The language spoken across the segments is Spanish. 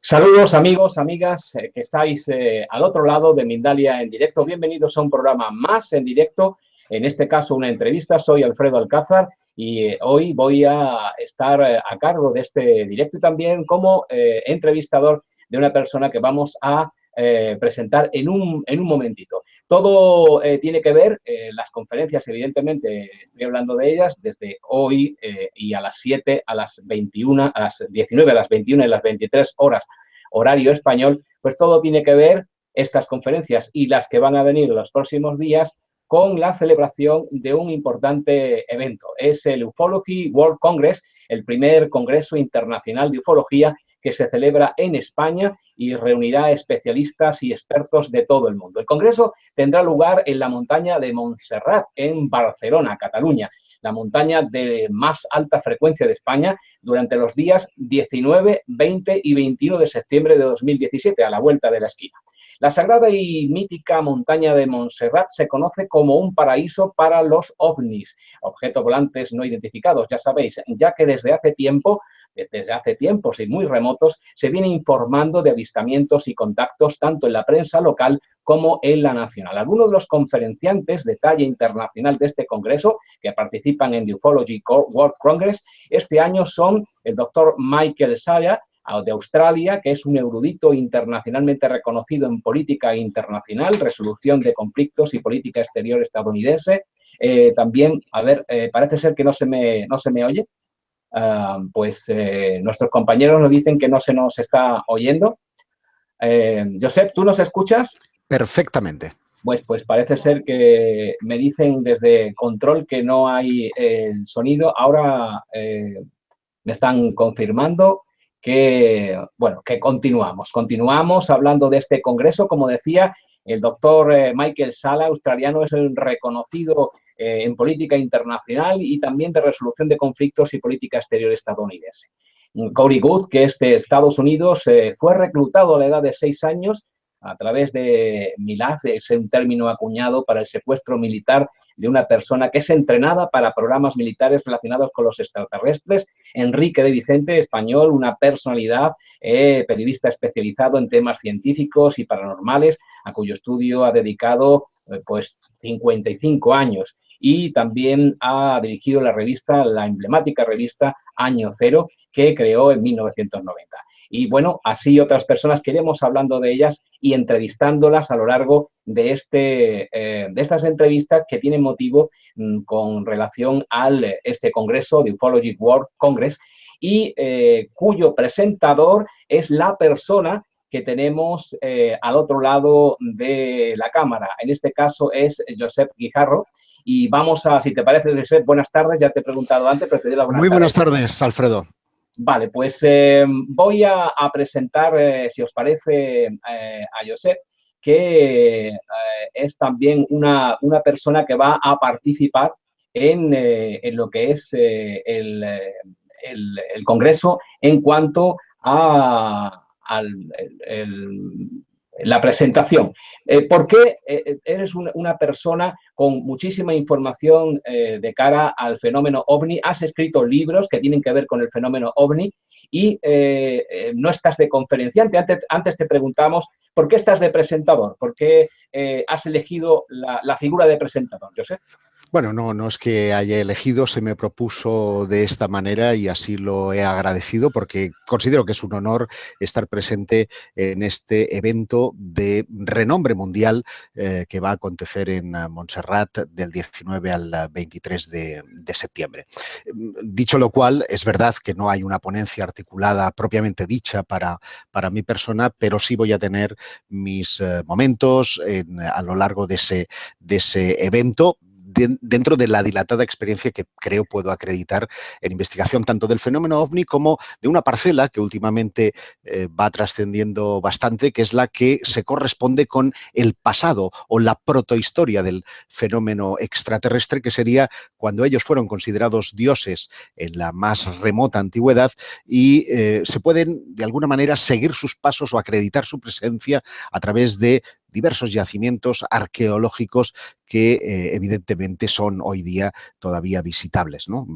Saludos amigos, amigas que estáis al otro lado de Mindalia en directo. Bienvenidos a un programa más en directo, en este caso una entrevista. Soy Alfredo Alcázar y hoy voy a estar a cargo de este directo y también como entrevistador de una persona que vamos a presentar en un momentito. Todo tiene que ver, las conferencias evidentemente estoy hablando de ellas desde hoy y a las 7, a las 21, a las 19, a las 21 y a las 23 horas horario español, pues todo tiene que ver estas conferencias y las que van a venir los próximos días con la celebración de un importante evento. Es el Ufology World Congress, el primer congreso internacional de ufología que se celebra en España y reunirá especialistas y expertos de todo el mundo. El congreso tendrá lugar en la montaña de Montserrat, en Barcelona, Cataluña, la montaña de más alta frecuencia de España, durante los días 19, 20 y 21 de septiembre de 2017, a la vuelta de la esquina. La sagrada y mítica montaña de Montserrat se conoce como un paraíso para los ovnis, objetos volantes no identificados, ya sabéis, ya que desde hace tiempos y muy remotos, se viene informando de avistamientos y contactos tanto en la prensa local como en la nacional. Algunos de los conferenciantes de talla internacional de este congreso que participan en the Ufology World Congress este año son el doctor Michael Salla, de Australia, que es un erudito internacionalmente reconocido en política internacional, resolución de conflictos y política exterior estadounidense. También, parece ser que no se me oye. Nuestros compañeros nos dicen que no se nos está oyendo. Josep, ¿tú nos escuchas? Perfectamente. Pues parece ser que me dicen desde control que no hay el sonido. Ahora me están confirmando que, bueno, que continuamos hablando de este congreso. Como decía, el doctor Michael Salla, australiano, es el reconocido en política internacional y también de resolución de conflictos y política exterior estadounidense. Corey Goode, que es de Estados Unidos, fue reclutado a la edad de 6 años a través de MILAD, es un término acuñado para el secuestro militar de una persona que es entrenada para programas militares relacionados con los extraterrestres. Enrique de Vicente, español, una personalidad, periodista especializado en temas científicos y paranormales, a cuyo estudio ha dedicado 55 años y también ha dirigido la emblemática revista Año Cero, que creó en 1990. Y bueno, así otras personas que iremos hablando de ellas y entrevistándolas a lo largo de estas entrevistas que tienen motivo con relación a este congreso de Ufology World Congress y cuyo presentador es la persona que tenemos al otro lado de la cámara. En este caso es Josep Guijarro. Y vamos a, si te parece, Josep, buenas tardes. Ya te he preguntado antes, pero te doy la buenas tardes. Muy buenas tardes, Alfredo. Vale, pues voy a presentar, si os parece, a Josep, que es también una persona que va a participar en lo que es el Congreso en cuanto a la presentación. ¿Por qué eres una persona con muchísima información de cara al fenómeno OVNI? Has escrito libros que tienen que ver con el fenómeno OVNI y no estás de conferenciante. Antes te preguntamos, ¿por qué estás de presentador? ¿Por qué has elegido la figura de presentador, Josep? Bueno, no es que haya elegido, se me propuso de esta manera y así lo he agradecido porque considero que es un honor estar presente en este evento de renombre mundial que va a acontecer en Montserrat del 19 al 23 de septiembre. Dicho lo cual, es verdad que no hay una ponencia articulada propiamente dicha para mi persona, pero sí voy a tener mis momentos a lo largo de ese evento, dentro de la dilatada experiencia que creo puedo acreditar en investigación tanto del fenómeno OVNI como de una parcela que últimamente va trascendiendo bastante, que es la que se corresponde con el pasado o la protohistoria del fenómeno extraterrestre, que sería cuando ellos fueron considerados dioses en la más remota antigüedad y se pueden de alguna manera seguir sus pasos o acreditar su presencia a través de diversos yacimientos arqueológicos que evidentemente son hoy día todavía visitables, ¿no?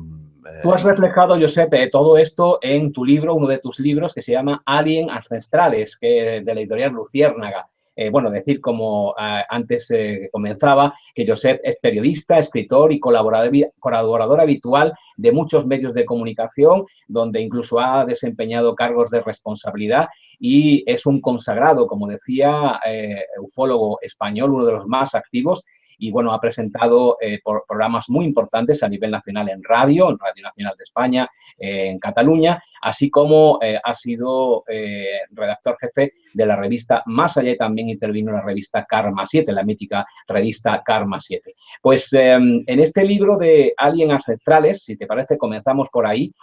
Tú has reflejado, Josep, todo esto en tu libro, uno de tus libros, que se llama Alien Ancestrales, que de la editorial Luciérnaga. Bueno, decir, como antes comenzaba, que Josep es periodista, escritor y colaborador habitual de muchos medios de comunicación, donde incluso ha desempeñado cargos de responsabilidad y es un consagrado, como decía, ufólogo español, uno de los más activos. Y bueno, ha presentado programas muy importantes a nivel nacional en Radio Nacional de España, en Cataluña, así como ha sido redactor jefe de la revista Más Allá y también intervino en la revista Karma 7, la mítica revista Karma 7. Pues en este libro de Alien Ancestrales, si te parece, comenzamos por ahí.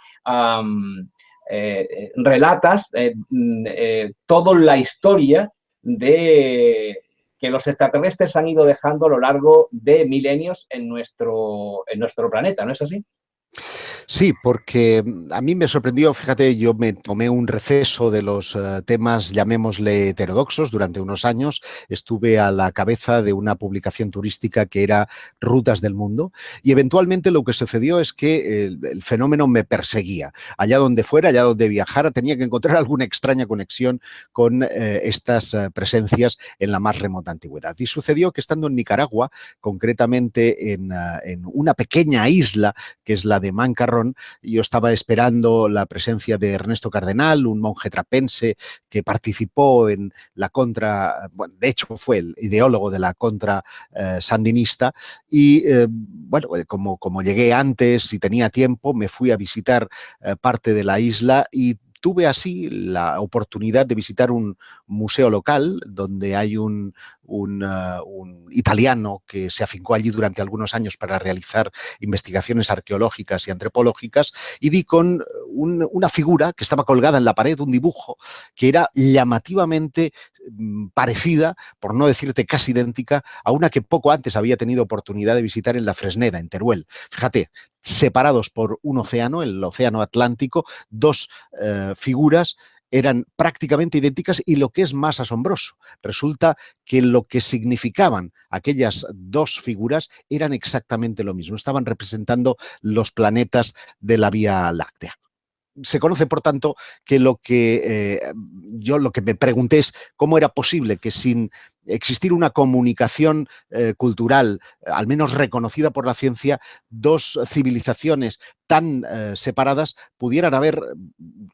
Relatas toda la historia de que los extraterrestres han ido dejando a lo largo de milenios en nuestro planeta, ¿no es así? Sí, porque a mí me sorprendió, fíjate, yo me tomé un receso de los temas, llamémosle heterodoxos, durante unos años. Estuve a la cabeza de una publicación turística que era Rutas del Mundo y eventualmente lo que sucedió es que el fenómeno me perseguía. Allá donde fuera, allá donde viajara, tenía que encontrar alguna extraña conexión con estas presencias en la más remota antigüedad. Y sucedió que estando en Nicaragua, concretamente en una pequeña isla que es la de Mancarrón, yo estaba esperando la presencia de Ernesto Cardenal, un monje trapense que participó en la contra, bueno, de hecho fue el ideólogo de la contra sandinista y bueno, como llegué antes y tenía tiempo, me fui a visitar parte de la isla y tuve así la oportunidad de visitar un museo local donde hay un italiano que se afincó allí durante algunos años para realizar investigaciones arqueológicas y antropológicas y di con una figura que estaba colgada en la pared, un dibujo que era llamativamente parecida, por no decirte casi idéntica, a una que poco antes había tenido oportunidad de visitar en la Fresneda, en Teruel. Fíjate, separados por un océano, el océano Atlántico, dos figuras eran prácticamente idénticas y lo que es más asombroso, resulta que lo que significaban aquellas dos figuras eran exactamente lo mismo, estaban representando los planetas de la Vía Láctea. Se conoce, por tanto, que lo que lo que me pregunté es cómo era posible que sin existir una comunicación cultural, al menos reconocida por la ciencia, dos civilizaciones tan separadas pudieran haber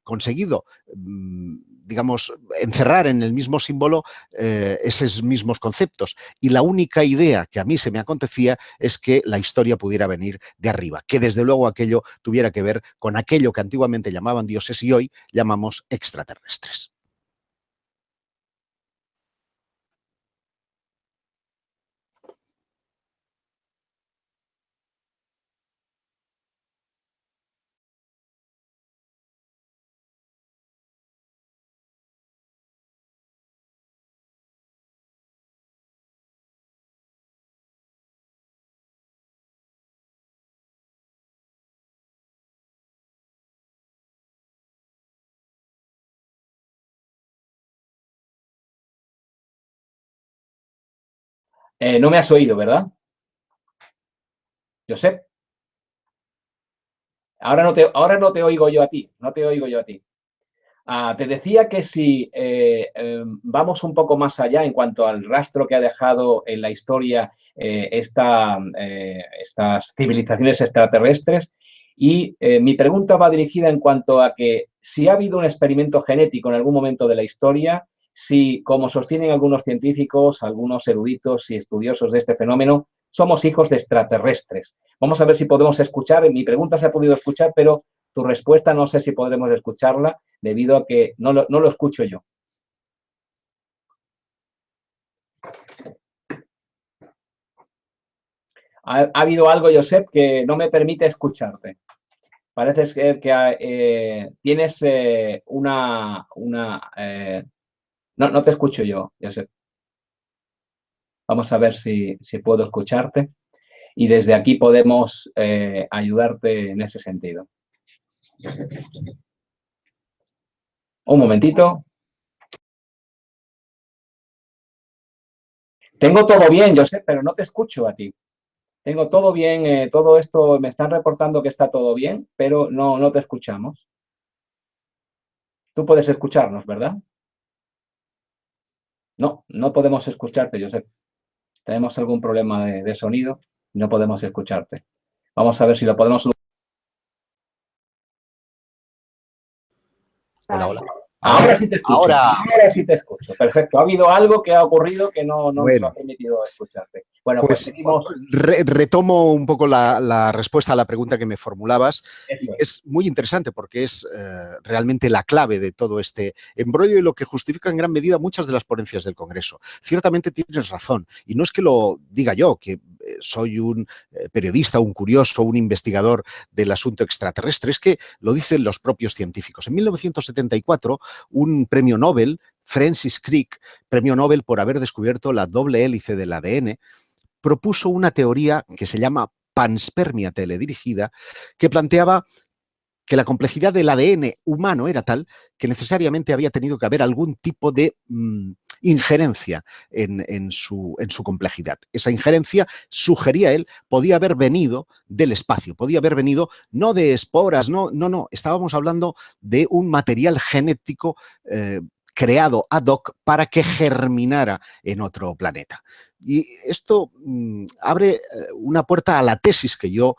conseguido, digamos, encerrar en el mismo símbolo esos mismos conceptos. Y la única idea que a mí se me acontecía es que la historia pudiera venir de arriba, que desde luego aquello tuviera que ver con aquello que antiguamente llamaban dioses y hoy llamamos extraterrestres. No me has oído, ¿verdad? Josep, ahora no te oigo yo a ti, no te oigo yo a ti. Te decía que si vamos un poco más allá en cuanto al rastro que ha dejado en la historia estas civilizaciones extraterrestres, y mi pregunta va dirigida en cuanto a que si ha habido un experimento genético en algún momento de la historia, si, como sostienen algunos científicos, algunos eruditos y estudiosos de este fenómeno, somos hijos de extraterrestres. Vamos a ver si podemos escuchar. Mi pregunta se ha podido escuchar, pero tu respuesta no sé si podremos escucharla debido a que no lo escucho yo. Ha habido algo, Josep, que no me permite escucharte. Parece ser que tienes no te escucho yo, Josep. Vamos a ver si puedo escucharte y desde aquí podemos ayudarte en ese sentido. Un momentito. Tengo todo bien, yo sé, pero no te escucho a ti. Tengo todo bien, todo esto, me están reportando que está todo bien, pero no te escuchamos. Tú puedes escucharnos, ¿verdad? No podemos escucharte, Josep. Tenemos algún problema de sonido y no podemos escucharte. Vamos a ver si lo podemos... Hola, hola. Ahora sí te escucho. Ahora sí te escucho. Perfecto. Ha habido algo que ha ocurrido que no nos ha permitido escucharte. Bueno, pues seguimos. Retomo un poco la respuesta a la pregunta que me formulabas. Eso es muy interesante porque es realmente la clave de todo este embrollo y lo que justifica en gran medida muchas de las ponencias del Congreso. Ciertamente tienes razón. Y no es que lo diga yo, que soy un periodista, un curioso, un investigador del asunto extraterrestre, es que lo dicen los propios científicos. En 1974, un premio Nobel, Francis Crick, premio Nobel por haber descubierto la doble hélice del ADN, propuso una teoría que se llama panspermia teledirigida, que planteaba que la complejidad del ADN humano era tal que necesariamente había tenido que haber algún tipo de injerencia en su complejidad. Esa injerencia, sugería él, podía haber venido del espacio, podía haber venido no de esporas, no, estábamos hablando de un material genético creado ad hoc para que germinara en otro planeta. Y esto abre una puerta a la tesis que yo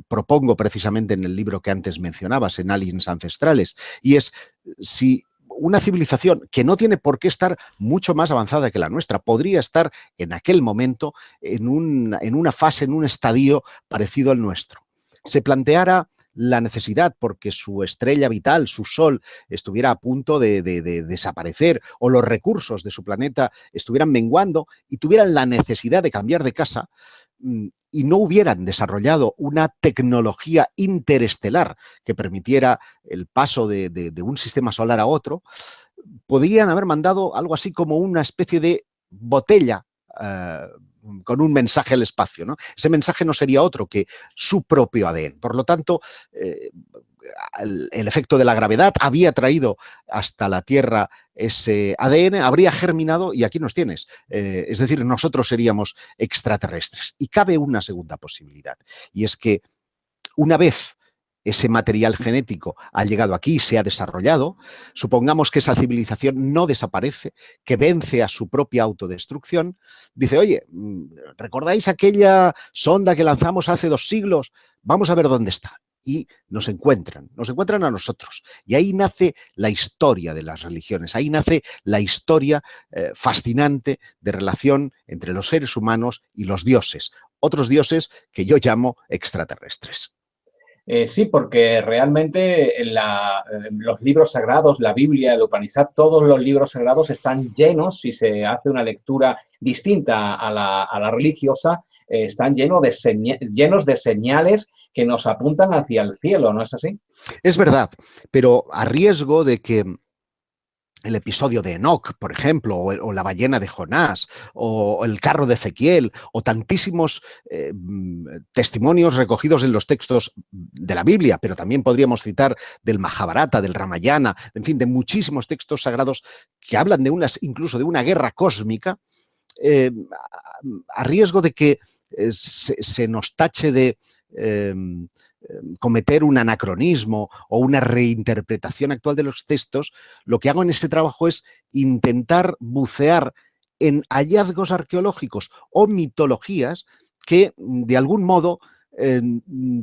propongo precisamente en el libro que antes mencionabas, en Aliens Ancestrales, y es si una civilización que no tiene por qué estar mucho más avanzada que la nuestra, podría estar en aquel momento en una fase, en un estadio parecido al nuestro. Se planteara la necesidad porque su estrella vital, su sol, estuviera a punto de desaparecer o los recursos de su planeta estuvieran menguando y tuvieran la necesidad de cambiar de casa y no hubieran desarrollado una tecnología interestelar que permitiera el paso de un sistema solar a otro, podrían haber mandado algo así como una especie de botella con un mensaje al espacio, ¿no? Ese mensaje no sería otro que su propio ADN. Por lo tanto, el efecto de la gravedad había traído hasta la Tierra ese ADN, habría germinado y aquí nos tienes. Es decir, nosotros seríamos extraterrestres. Y cabe una segunda posibilidad, y es que una vez ese material genético ha llegado aquí, se ha desarrollado, supongamos que esa civilización no desaparece, que vence a su propia autodestrucción, dice, oye, ¿recordáis aquella sonda que lanzamos hace 2 siglos? Vamos a ver dónde está. Y nos encuentran a nosotros. Y ahí nace la historia de las religiones, ahí nace la historia fascinante de relación entre los seres humanos y los dioses, otros dioses que yo llamo extraterrestres. Sí, porque realmente los libros sagrados, la Biblia, el Upanishad, todos los libros sagrados están llenos, si se hace una lectura distinta a la religiosa, están llenos de señales que nos apuntan hacia el cielo, ¿no es así? Es verdad, pero a riesgo de que el episodio de Enoch, por ejemplo, o la ballena de Jonás, o el carro de Ezequiel, o tantísimos testimonios recogidos en los textos de la Biblia, pero también podríamos citar del Mahabharata, del Ramayana, en fin, de muchísimos textos sagrados que hablan de incluso de una guerra cósmica, a riesgo de que se nos tache de cometer un anacronismo o una reinterpretación actual de los textos, lo que hago en este trabajo es intentar bucear en hallazgos arqueológicos o mitologías que de algún modo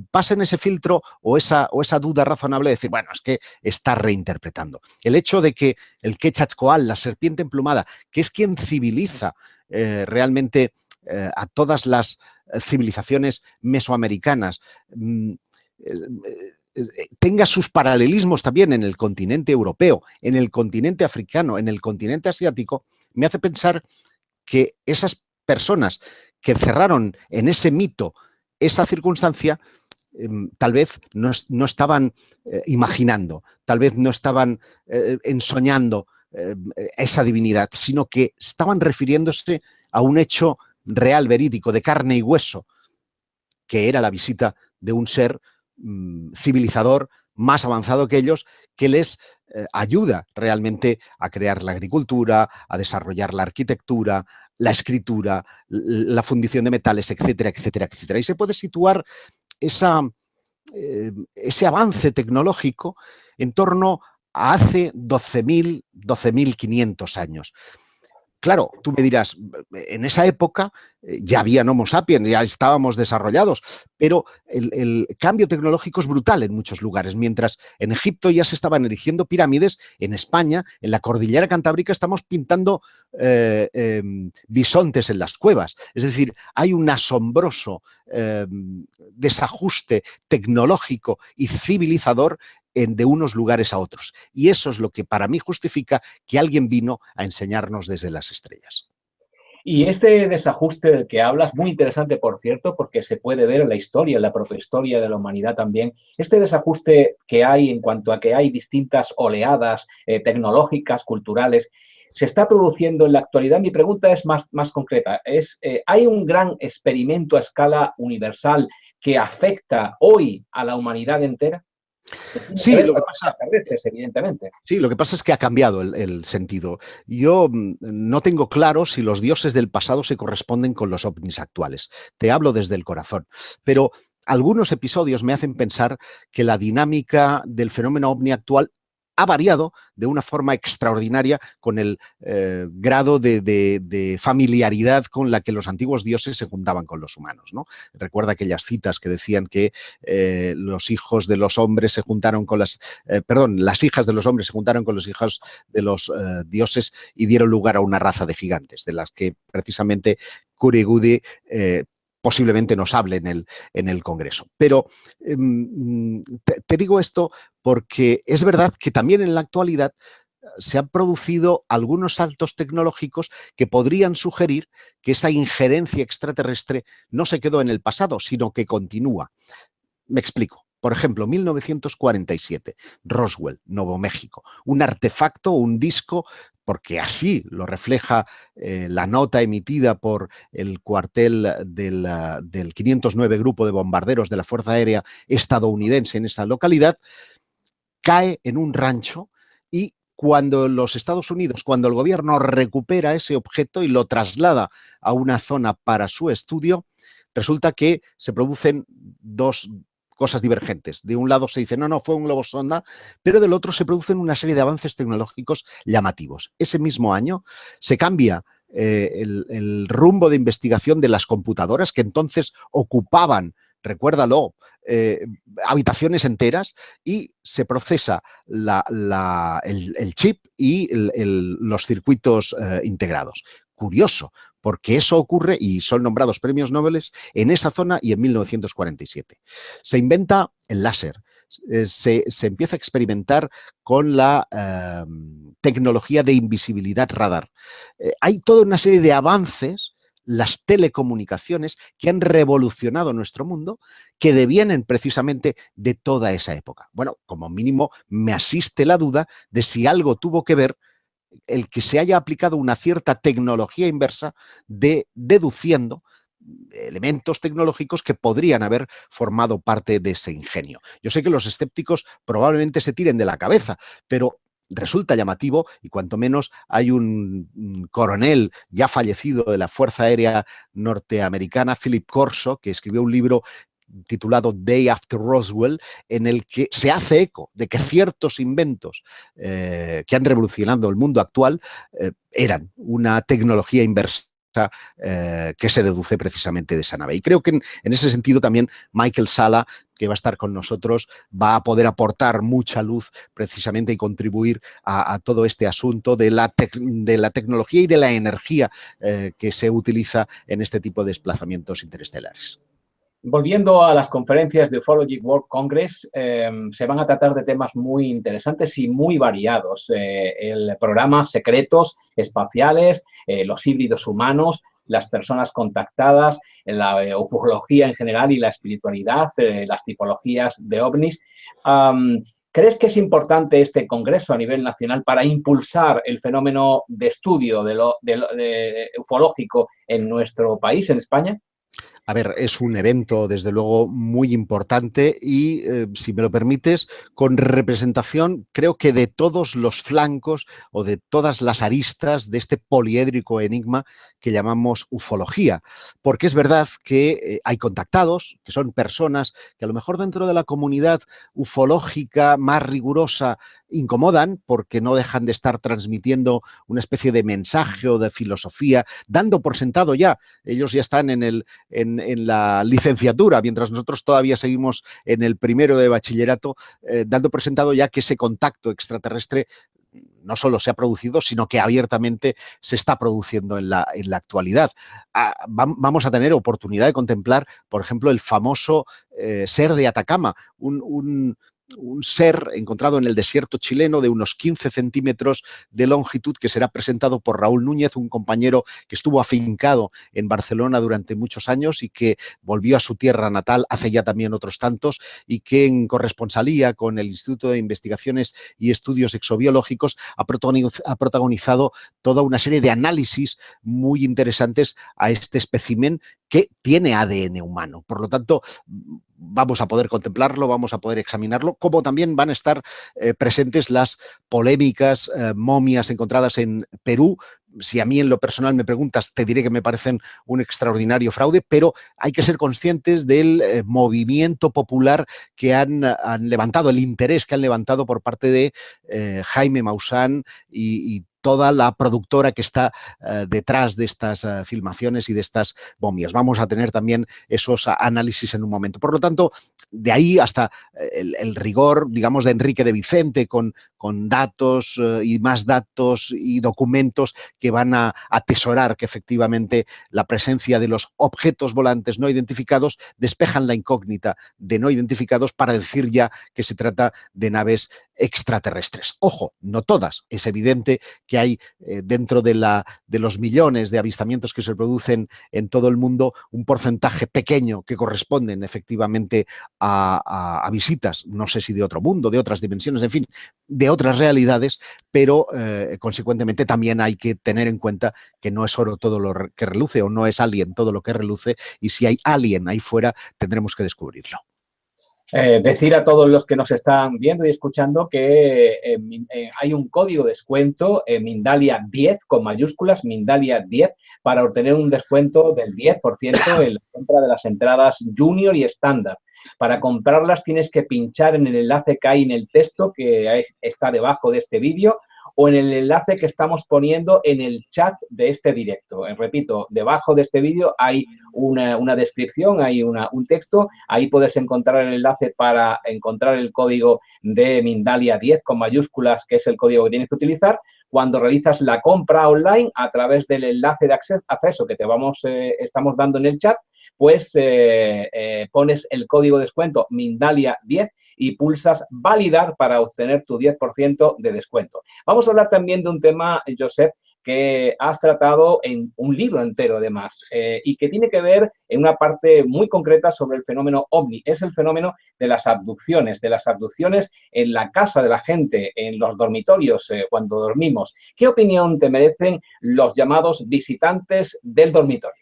pasen ese filtro o esa duda razonable de decir, bueno, es que está reinterpretando. El hecho de que el Quetzalcóatl, la serpiente emplumada, que es quien civiliza realmente a todas las civilizaciones mesoamericanas, tenga sus paralelismos también en el continente europeo, en el continente africano, en el continente asiático, me hace pensar que esas personas que encerraron en ese mito esa circunstancia, tal vez no estaban imaginando, tal vez no estaban ensoñando esa divinidad, sino que estaban refiriéndose a un hecho real, verídico, de carne y hueso, que era la visita de un ser civilizador más avanzado que ellos, que les ayuda realmente a crear la agricultura, a desarrollar la arquitectura, la escritura, la fundición de metales, etcétera, etcétera, etcétera. Y se puede situar ese avance tecnológico en torno a hace 12.500 años. Claro, tú me dirás, en esa época ya había Homo sapiens, ya estábamos desarrollados, pero el cambio tecnológico es brutal en muchos lugares. Mientras en Egipto ya se estaban erigiendo pirámides, en España, en la cordillera cantábrica, estamos pintando bisontes en las cuevas. Es decir, hay un asombroso desajuste tecnológico y civilizador de unos lugares a otros. Y eso es lo que para mí justifica que alguien vino a enseñarnos desde las estrellas. Y este desajuste del que hablas, muy interesante, por cierto, porque se puede ver en la historia, en la protohistoria de la humanidad también, este desajuste que hay en cuanto a que hay distintas oleadas tecnológicas, culturales, se está produciendo en la actualidad. Mi pregunta es más concreta. ¿Hay un gran experimento a escala universal que afecta hoy a la humanidad entera? Sí, lo que pasa, evidentemente. Sí, lo que pasa es que ha cambiado el sentido. Yo no tengo claro si los dioses del pasado se corresponden con los ovnis actuales. Te hablo desde el corazón. Pero algunos episodios me hacen pensar que la dinámica del fenómeno ovni actual ha variado de una forma extraordinaria con el grado de familiaridad con la que los antiguos dioses se juntaban con los humanos, ¿no? Recuerda aquellas citas que decían que los hijos de los hombres se juntaron con las hijas de los hombres se juntaron con los hijos de los dioses y dieron lugar a una raza de gigantes, de las que precisamente Curigudi posiblemente nos hable en el Congreso. Pero te digo esto porque es verdad que también en la actualidad se han producido algunos saltos tecnológicos que podrían sugerir que esa injerencia extraterrestre no se quedó en el pasado, sino que continúa. Me explico. Por ejemplo, 1947, Roswell, Nuevo México, un artefacto, un disco, porque así lo refleja la nota emitida por el cuartel del 509 Grupo de Bombarderos de la Fuerza Aérea estadounidense en esa localidad, cae en un rancho y cuando los Estados Unidos, cuando el gobierno recupera ese objeto y lo traslada a una zona para su estudio, resulta que se producen dos cosas divergentes. De un lado se dice, no, fue un globo sonda, pero del otro se producen una serie de avances tecnológicos llamativos. Ese mismo año se cambia el rumbo de investigación de las computadoras que entonces ocupaban, recuérdalo, habitaciones enteras, y se procesa el chip y los circuitos integrados. Curioso, porque eso ocurre y son nombrados premios Nobel en esa zona y en 1947. Se inventa el láser, se empieza a experimentar con la tecnología de invisibilidad radar. Hay toda una serie de avances, las telecomunicaciones, que han revolucionado nuestro mundo, que devienen precisamente de toda esa época. Bueno, como mínimo me asiste la duda de si algo tuvo que ver el que se haya aplicado una cierta tecnología inversa deduciendo elementos tecnológicos que podrían haber formado parte de ese ingenio. Yo sé que los escépticos probablemente se tiren de la cabeza, pero resulta llamativo, y cuanto menos hay un coronel ya fallecido de la Fuerza Aérea Norteamericana, Philip Corso, que escribió un libro titulado Day After Roswell, en el que se hace eco de que ciertos inventos que han revolucionado el mundo actual eran una tecnología inversa que se deduce precisamente de esa nave. Y creo que en ese sentido también Michael Salla, que va a estar con nosotros, va a poder aportar mucha luz precisamente y contribuir a todo este asunto de la tecnología y de la energía que se utiliza en este tipo de desplazamientos interestelares. Volviendo a las conferencias de Ufology World Congress, se van a tratar de temas muy interesantes y muy variados. El programa secretos espaciales, los híbridos humanos, las personas contactadas, la ufología en general y la espiritualidad, las tipologías de ovnis. ¿Crees que es importante este congreso a nivel nacional para impulsar el fenómeno de estudio de ufológico en nuestro país, en España? A ver, es un evento, desde luego, muy importante y, si me lo permites, con representación, creo que de todos los flancos o de todas las aristas de este poliédrico enigma que llamamos ufología. Porque es verdad que hay contactados, que son personas que a lo mejor dentro de la comunidad ufológica más rigurosa incomodan porque no dejan de estar transmitiendo una especie de mensaje o de filosofía, dando por sentado ya, ellos ya están en la licenciatura, mientras nosotros todavía seguimos en el primero de bachillerato, dando por sentado ya que ese contacto extraterrestre no solo se ha producido, sino que abiertamente se está produciendo en la actualidad. Vamos a tener oportunidad de contemplar, por ejemplo, el famoso ser de Atacama, un ser encontrado en el desierto chileno de unos 15 centímetros de longitud que será presentado por Raúl Núñez, un compañero que estuvo afincado en Barcelona durante muchos años y que volvió a su tierra natal hace ya también otros tantos y que en corresponsalía con el Instituto de Investigaciones y Estudios Exobiológicos ha protagonizado toda una serie de análisis muy interesantes a este espécimen que tiene ADN humano. Por lo tanto, vamos a poder contemplarlo, vamos a poder examinarlo, como también van a estar presentes las polémicas momias encontradas en Perú. Si a mí en lo personal me preguntas, te diré que me parecen un extraordinario fraude, pero hay que ser conscientes del movimiento popular que han levantado, el interés que han levantado por parte de Jaime Maussan y toda la productora que está detrás de estas filmaciones y de estas momias. Vamos a tener también esos análisis en un momento. Por lo tanto, de ahí hasta el rigor, digamos, de Enrique de Vicente con datos y más datos y documentos que van a atesorar que efectivamente la presencia de los objetos volantes no identificados despejan la incógnita de no identificados para decir ya que se trata de naves extraterrestres. Ojo, no todas. Es evidente que hay dentro de los millones de avistamientos que se producen en todo el mundo un porcentaje pequeño que corresponden efectivamente a visitas, no sé si de otro mundo, de otras dimensiones, en fin, de otras realidades, pero consecuentemente también hay que tener en cuenta que no es oro todo lo que reluce o no es alien todo lo que reluce, y si hay alien ahí fuera tendremos que descubrirlo. Decir a todos los que nos están viendo y escuchando que hay un código de descuento, Mindalia 10 con mayúsculas, Mindalia 10, para obtener un descuento del 10% en la compra de las entradas Junior y estándar. Para comprarlas tienes que pinchar en el enlace que hay en el texto que está debajo de este vídeo o en el enlace que estamos poniendo en el chat de este directo. Repito, debajo de este vídeo hay una descripción, hay un texto, ahí puedes encontrar el enlace para encontrar el código de Mindalia 10 con mayúsculas, que es el código que tienes que utilizar. Cuando realizas la compra online a través del enlace de acceso que estamos dando en el chat, pues pones el código de descuento Mindalia 10 y pulsas validar para obtener tu 10% de descuento. Vamos a hablar también de un tema, Josep, que has tratado en un libro entero, además, y que tiene que ver en una parte muy concreta sobre el fenómeno OVNI. Es el fenómeno de las abducciones en la casa de la gente, en los dormitorios, cuando dormimos. ¿Qué opinión te merecen los llamados visitantes del dormitorio?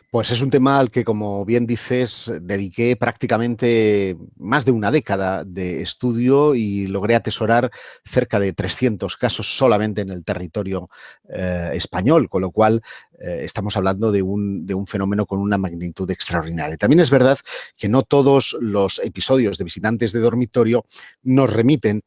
Pues es un tema al que, como bien dices, dediqué prácticamente más de una década de estudio y logré atesorar cerca de 300 casos solamente en el territorio español, con lo cual estamos hablando de un fenómeno con una magnitud extraordinaria. También es verdad que no todos los episodios de visitantes de dormitorio nos remiten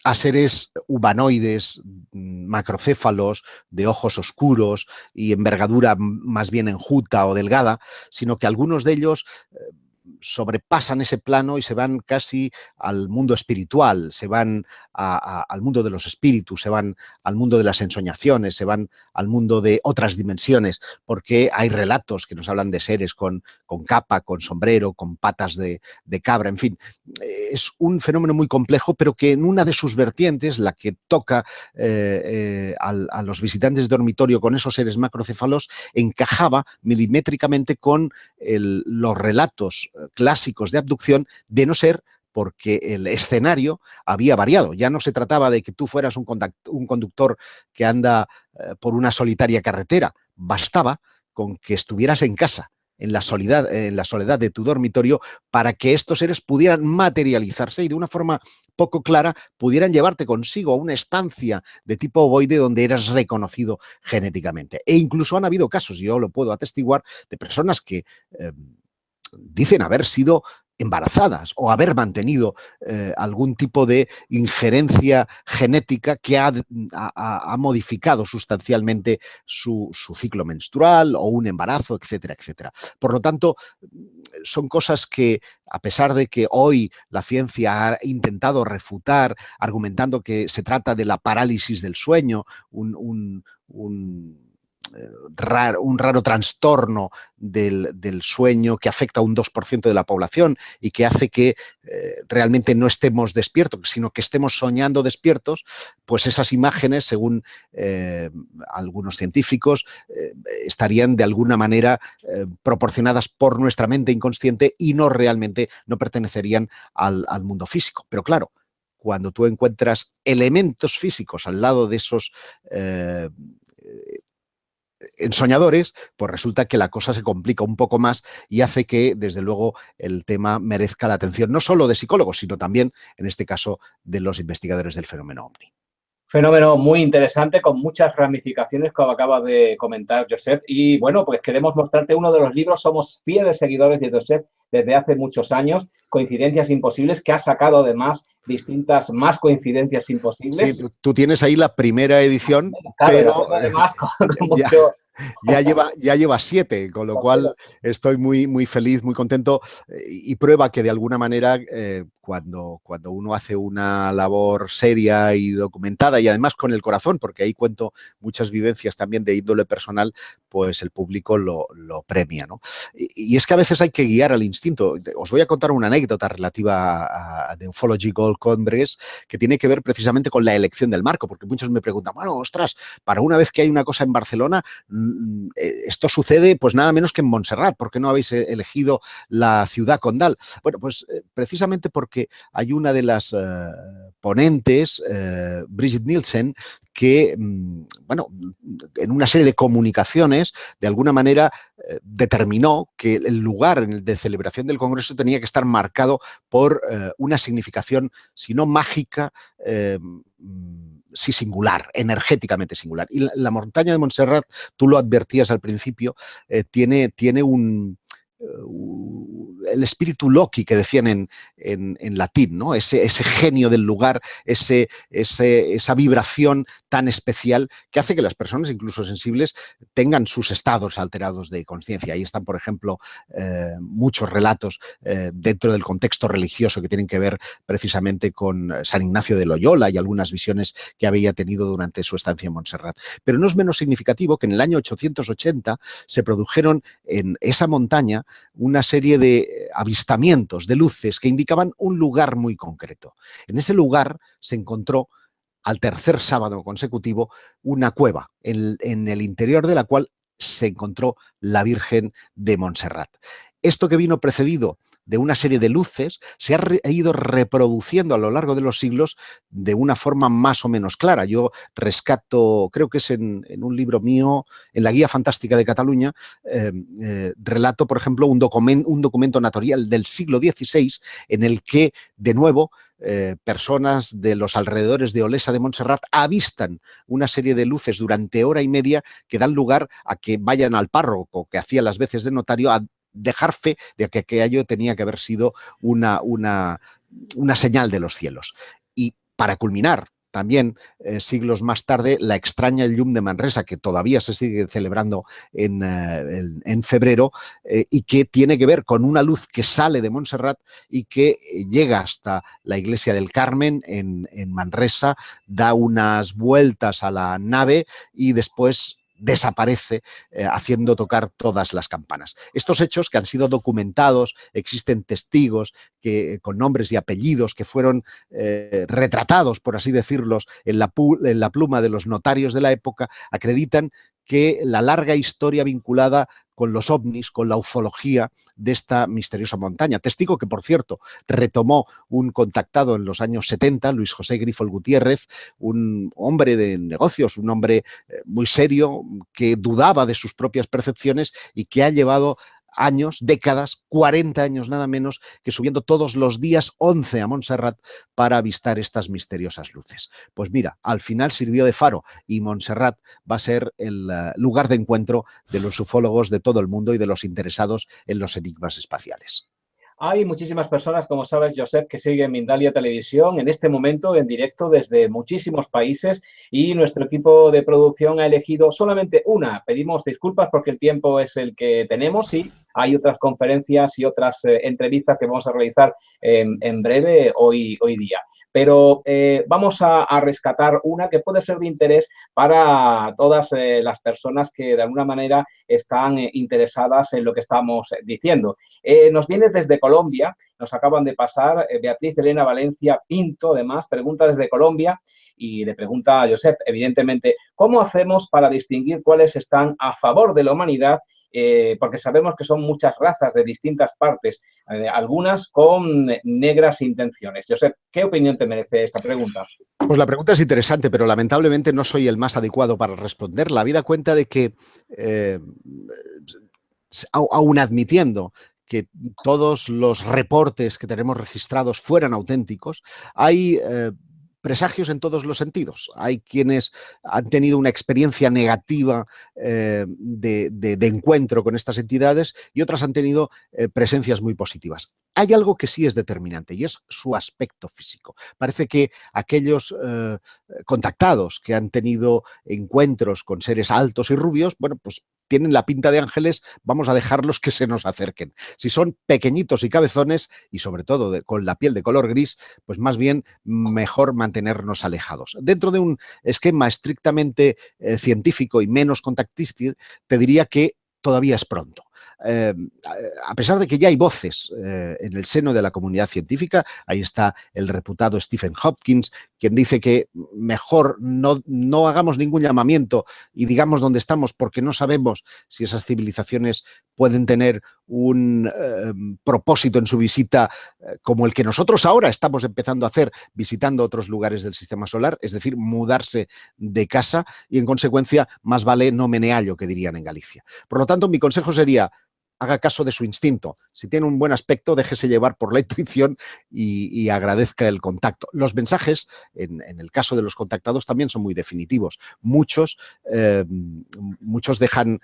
a seres humanoides, macrocéfalos, de ojos oscuros y envergadura más bien enjuta o delgada, sino que algunos de ellos sobrepasan ese plano y se van casi al mundo espiritual, se van al mundo de los espíritus, se van al mundo de las ensoñaciones, se van al mundo de otras dimensiones, porque hay relatos que nos hablan de seres con capa, con sombrero, con patas de cabra, en fin. Es un fenómeno muy complejo, pero que en una de sus vertientes, la que toca a los visitantes de dormitorio con esos seres macrocéfalos, encajaba milimétricamente con los relatos clásicos de abducción, de no ser porque el escenario había variado. Ya no se trataba de que tú fueras un conductor que anda por una solitaria carretera, bastaba con que estuvieras en casa en la soledad de tu dormitorio para que estos seres pudieran materializarse y de una forma poco clara pudieran llevarte consigo a una estancia de tipo ovoide donde eras reconocido genéticamente. E incluso han habido casos, yo lo puedo atestiguar, de personas que dicen haber sido embarazadas o haber mantenido algún tipo de injerencia genética que ha modificado sustancialmente su ciclo menstrual o un embarazo, etcétera, etcétera. Por lo tanto, son cosas que, a pesar de que hoy la ciencia ha intentado refutar, argumentando que se trata de la parálisis del sueño, un raro trastorno del sueño que afecta a un 2% de la población y que hace que realmente no estemos despiertos, sino que estemos soñando despiertos, pues esas imágenes, según algunos científicos, estarían de alguna manera proporcionadas por nuestra mente inconsciente y no realmente no pertenecerían al mundo físico. Pero claro, cuando tú encuentras elementos físicos al lado de esos ensoñadores, pues resulta que la cosa se complica un poco más y hace que, desde luego, el tema merezca la atención no solo de psicólogos, sino también, en este caso, de los investigadores del fenómeno OVNI. Fenómeno muy interesante, con muchas ramificaciones, como acaba de comentar Josep. Y bueno, pues queremos mostrarte uno de los libros. Somos fieles seguidores de Josep desde hace muchos años, Coincidencias Imposibles, que ha sacado además distintas más coincidencias imposibles. Sí, tú tienes ahí la primera edición, claro, pero además con mucho... Ya lleva 7, con lo cual estoy muy feliz, muy contento y prueba que de alguna manera cuando uno hace una labor seria y documentada y además con el corazón, porque ahí cuento muchas vivencias también de índole personal, pues el público lo premia, ¿no? Y es que a veces hay que guiar al instinto. Os voy a contar una anécdota relativa a The Ufology Gold Congress que tiene que ver precisamente con la elección del marco, porque muchos me preguntan, bueno, ostras, para una vez que hay una cosa en Barcelona, esto sucede pues nada menos que en Montserrat. ¿Por qué no habéis elegido la ciudad condal? Bueno, pues precisamente porque hay una de las ponentes, Brigitte Nielsen, que, bueno, en una serie de comunicaciones, de alguna manera determinó que el lugar de celebración del Congreso tenía que estar marcado por una significación, si no mágica, sí singular, energéticamente singular. Y la montaña de Montserrat, tú lo advertías al principio, tiene el espíritu Loki que decían en latín, ¿no? Ese genio del lugar, esa vibración tan especial que hace que las personas, incluso sensibles, tengan sus estados alterados de conciencia. Ahí están, por ejemplo, muchos relatos dentro del contexto religioso que tienen que ver precisamente con San Ignacio de Loyola y algunas visiones que había tenido durante su estancia en Montserrat. Pero no es menos significativo que en el año 880 se produjeron en esa montaña una serie de avistamientos de luces que indicaban un lugar muy concreto. En ese lugar se encontró, al tercer sábado consecutivo, una cueva en el interior de la cual se encontró la Virgen de Montserrat. Esto que vino precedido de una serie de luces se ha ido reproduciendo a lo largo de los siglos de una forma más o menos clara. Yo rescato, creo que es en un libro mío, en la Guía Fantástica de Cataluña, relato, por ejemplo, un documento notarial del siglo XVI en el que, de nuevo, personas de los alrededores de Olesa de Montserrat avistan una serie de luces durante hora y media que dan lugar a que vayan al párroco que hacía las veces de notario a dejar fe de que aquello tenía que haber sido una señal de los cielos. Y para culminar, también siglos más tarde, la extraña Llum de Manresa, que todavía se sigue celebrando en febrero y que tiene que ver con una luz que sale de Montserrat y que llega hasta la iglesia del Carmen en Manresa, da unas vueltas a la nave y después desaparece haciendo tocar todas las campanas. Estos hechos que han sido documentados, existen testigos con nombres y apellidos que fueron retratados, por así decirlo, en la pluma de los notarios de la época, acreditan que la larga historia vinculada con los ovnis, con la ufología de esta misteriosa montaña. Testigo que, por cierto, retomó un contactado en los años 70, Luis José Grifol Gutiérrez, un hombre de negocios, un hombre muy serio, que dudaba de sus propias percepciones y que ha llevado años, décadas, 40 años nada menos, que subiendo todos los días 11 a Montserrat para avistar estas misteriosas luces. Pues mira, al final sirvió de faro y Montserrat va a ser el lugar de encuentro de los ufólogos de todo el mundo y de los interesados en los enigmas espaciales. Hay muchísimas personas, como sabes, Josep, que siguen Mindalia Televisión en este momento en directo desde muchísimos países y nuestro equipo de producción ha elegido solamente una. Pedimos disculpas porque el tiempo es el que tenemos y hay otras conferencias y otras entrevistas que vamos a realizar en breve hoy día. Pero vamos a rescatar una que puede ser de interés para todas las personas que de alguna manera están interesadas en lo que estamos diciendo. Nos viene desde Colombia, nos acaban de pasar, Beatriz Elena Valencia Pinto, además, pregunta desde Colombia y le pregunta a Josep, evidentemente, ¿cómo hacemos para distinguir cuáles están a favor de la humanidad? Porque sabemos que son muchas razas de distintas partes, algunas con negras intenciones. Josep, ¿qué opinión te merece esta pregunta? Pues la pregunta es interesante, pero lamentablemente no soy el más adecuado para responder. La vida cuenta de que, aun admitiendo que todos los reportes que tenemos registrados fueran auténticos, hay presagios en todos los sentidos. Hay quienes han tenido una experiencia negativa de encuentro con estas entidades y otras han tenido presencias muy positivas. Hay algo que sí es determinante y es su aspecto físico. Parece que aquellos contactados que han tenido encuentros con seres altos y rubios, bueno, pues tienen la pinta de ángeles, vamos a dejarlos que se nos acerquen. Si son pequeñitos y cabezones, y sobre todo con la piel de color gris, pues más bien mejor mantenernos alejados. Dentro de un esquema estrictamente científico y menos contactista, te diría que todavía es pronto. A pesar de que ya hay voces en el seno de la comunidad científica, ahí está el reputado Stephen Hopkins, quien dice que mejor no hagamos ningún llamamiento y digamos dónde estamos porque no sabemos si esas civilizaciones pueden tener un propósito en su visita como el que nosotros ahora estamos empezando a hacer visitando otros lugares del sistema solar, es decir, mudarse de casa y en consecuencia más vale no meneallo, que dirían en Galicia. Por lo tanto, mi consejo sería: haga caso de su instinto. Si tiene un buen aspecto, déjese llevar por la intuición y agradezca el contacto. Los mensajes, en el caso de los contactados, también son muy definitivos. Muchos dejan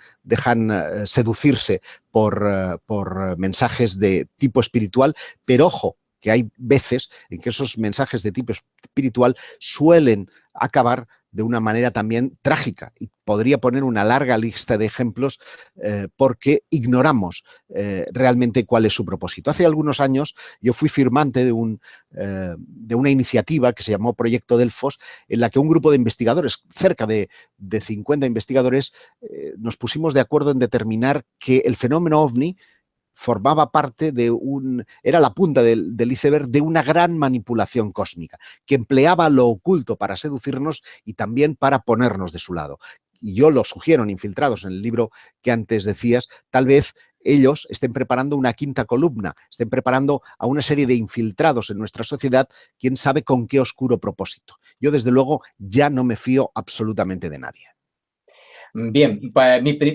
seducirse por mensajes de tipo espiritual, pero ojo, que hay veces en que esos mensajes de tipo espiritual suelen acabar de una manera también trágica, y podría poner una larga lista de ejemplos porque ignoramos realmente cuál es su propósito. Hace algunos años yo fui firmante de una iniciativa que se llamó Proyecto Delfos, en la que un grupo de investigadores, cerca de 50 investigadores, nos pusimos de acuerdo en determinar que el fenómeno OVNI formaba parte era la punta del iceberg de una gran manipulación cósmica, que empleaba lo oculto para seducirnos y también para ponernos de su lado. Y yo lo sugiero, infiltrados en el libro que antes decías, tal vez ellos estén preparando una quinta columna, estén preparando a una serie de infiltrados en nuestra sociedad, quién sabe con qué oscuro propósito. Yo, desde luego, ya no me fío absolutamente de nadie. Bien,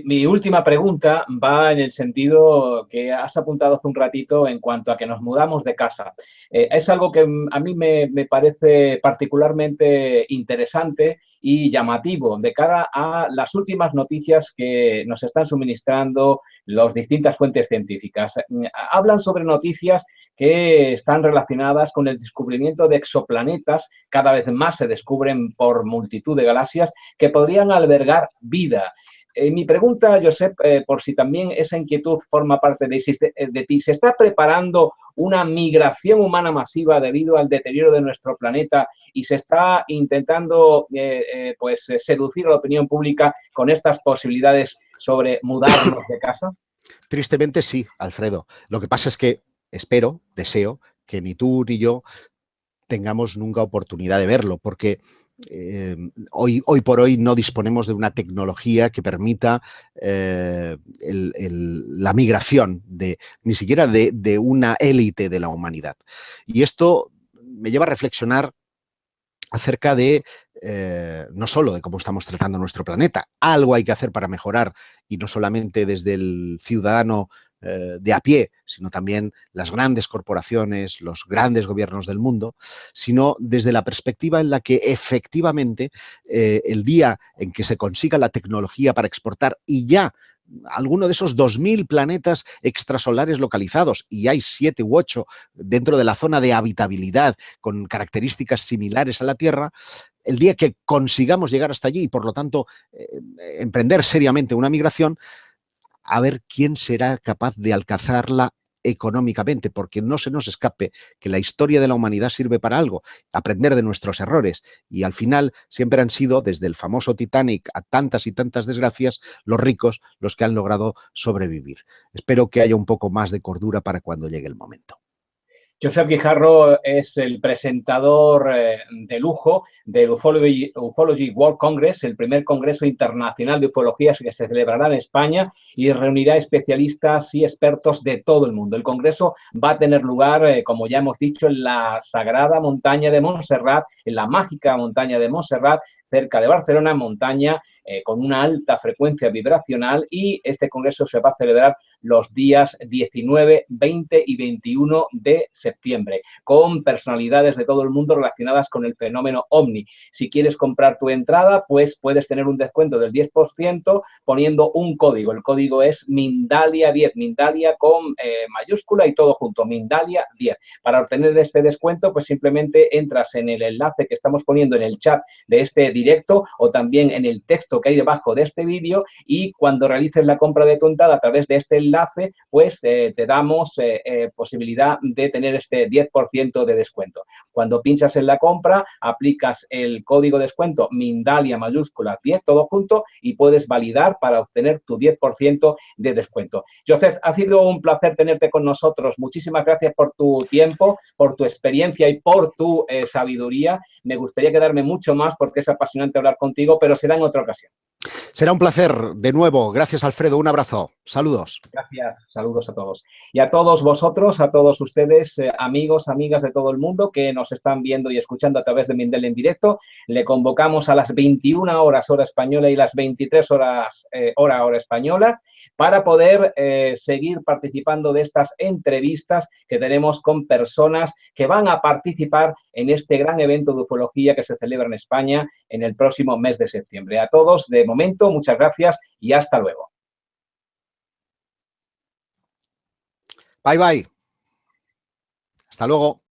mi última pregunta va en el sentido que has apuntado hace un ratito en cuanto a que nos mudamos de casa. Es algo que a mí me parece particularmente interesante y llamativo de cara a las últimas noticias que nos están suministrando las distintas fuentes científicas. Hablan sobre noticias que están relacionadas con el descubrimiento de exoplanetas, cada vez más se descubren por multitud de galaxias, que podrían albergar vida. Mi pregunta, Josep, por si también esa inquietud forma parte de ti, ¿se está preparando una migración humana masiva debido al deterioro de nuestro planeta y se está intentando seducir a la opinión pública con estas posibilidades sobre mudarnos de casa? Tristemente sí, Alfredo. Lo que pasa es que deseo que ni tú ni yo tengamos nunca oportunidad de verlo, porque hoy por hoy no disponemos de una tecnología que permita la migración ni siquiera de una élite de la humanidad. Y esto me lleva a reflexionar acerca de no solo de cómo estamos tratando nuestro planeta, algo hay que hacer para mejorar, y no solamente desde el ciudadano de a pie, sino también las grandes corporaciones, los grandes gobiernos del mundo, sino desde la perspectiva en la que efectivamente el día en que se consiga la tecnología para exportar y ya alguno de esos 2000 planetas extrasolares localizados, y hay 7 u 8 dentro de la zona de habitabilidad con características similares a la Tierra, el día que consigamos llegar hasta allí y por lo tanto emprender seriamente una migración, a ver quién será capaz de alcanzarla económicamente, porque no se nos escape que la historia de la humanidad sirve para algo, aprender de nuestros errores, y al final siempre han sido, desde el famoso Titanic a tantas y tantas desgracias, los ricos los que han logrado sobrevivir. Espero que haya un poco más de cordura para cuando llegue el momento. Josep Guijarro es el presentador de lujo del Ufology World Congress, el primer congreso internacional de ufología que se celebrará en España y reunirá especialistas y expertos de todo el mundo. El congreso va a tener lugar, como ya hemos dicho, en la sagrada montaña de Montserrat, en la mágica montaña de Montserrat, cerca de Barcelona, montaña con una alta frecuencia vibracional, y este congreso se va a celebrar los días 19, 20 y 21 de septiembre, con personalidades de todo el mundo relacionadas con el fenómeno OVNI. Si quieres comprar tu entrada, pues puedes tener un descuento del 10% poniendo un código. El código es Mindalia10, Mindalia con mayúscula y todo junto, Mindalia10. Para obtener este descuento, pues simplemente entras en el enlace que estamos poniendo en el chat de este directo o también en el texto que hay debajo de este vídeo, y cuando realices la compra de tu entrada a través de este enlace, pues te damos posibilidad de tener este 10% de descuento. Cuando pinchas en la compra, aplicas el código de descuento Mindalia mayúscula 10 todo junto y puedes validar para obtener tu 10% de descuento. Josep, ha sido un placer tenerte con nosotros. Muchísimas gracias por tu tiempo, por tu experiencia y por tu sabiduría. Me gustaría quedarme mucho más porque es apasionante hablar contigo, pero será en otra ocasión. Será un placer de nuevo. Gracias, Alfredo. Un abrazo. Saludos. Gracias. Saludos a todos. Y a todos vosotros, a todos ustedes, amigos, amigas de todo el mundo que nos están viendo y escuchando a través de Mindel en directo, le convocamos a las 21 horas hora española y las 23 horas hora española para poder seguir participando de estas entrevistas que tenemos con personas que van a participar en este gran evento de ufología que se celebra en España en el próximo mes de septiembre. A todos, de momento, muchas gracias y hasta luego. Bye, bye. Hasta luego.